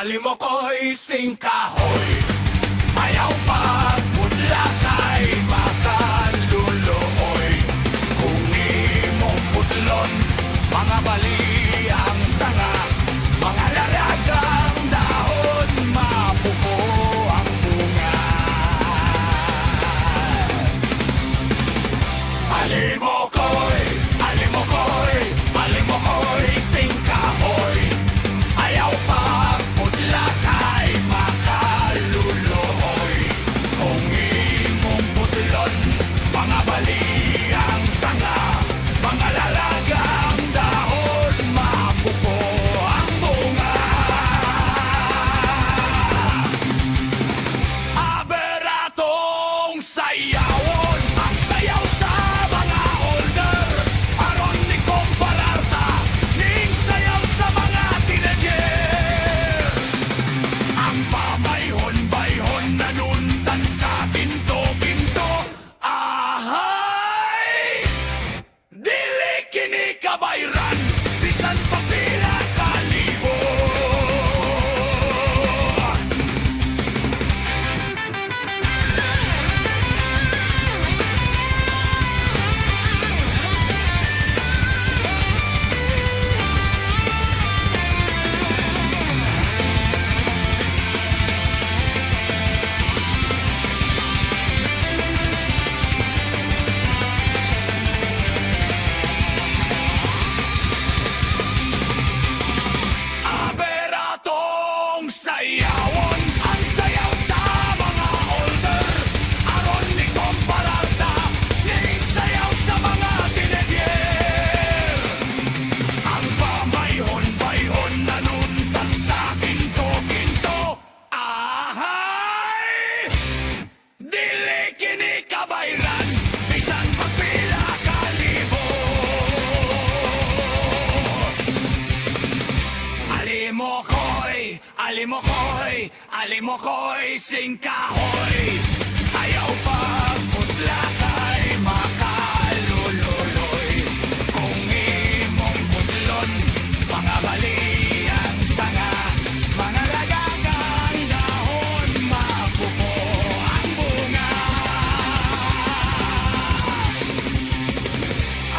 alimokoy, singkahoy. Ayaw pagpudla kay makaluluoy. Kung imong pudlon, mga bali ang sanga, mga laragang dahon, mapupo ang bunga. Alimokoy, singkahoy. Ayaw pagpudla kay makaluluoy. Kung imong pudlon, mga bali ang sanga, mga lalagang dahon, mapupo ang bunga. Aberatong sayawon, ang sayaw sa mga older, aron ni kompararta ning sayaw sa mga teenager. Ang pamayhon-bayhon nanuntan sa pinto-pinto, ahay! Dili kini kabayran, bisan papila kalibo. Aberatong sayawon, ang sayaw sa mga older, aron ni kompararta ning sayaw sa mga teenager. Ang pamayhon-bayhon nanuntan sa kinto-kinto, ahay! Dili kini kabayran, bisan pagpila kalibo. Alimokoy, singkahoy. Ayaw pagpudla kay makalululoy. Kung imong pudlon, mga bali ang sanga, mga lagagang dahon, mapupo ang bunga.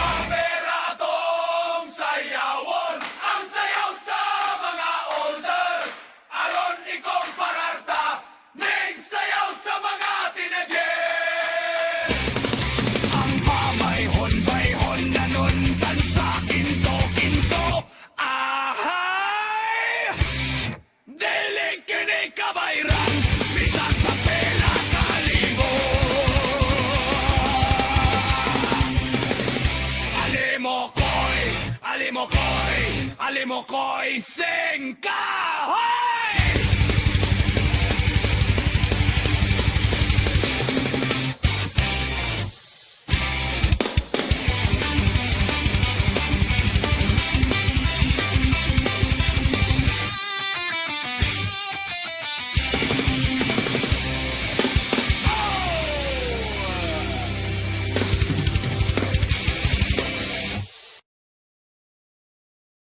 Aberatong sayawon, ang sayaw sa mga older, aron ikompararta ning sayaw sa mga teenager. Ang pamayhon-bayhon nanuntan sa kinto-kinto, ahay! Dili kini kabayran, bisan papela kalibo. Alimokoy, singkahoy!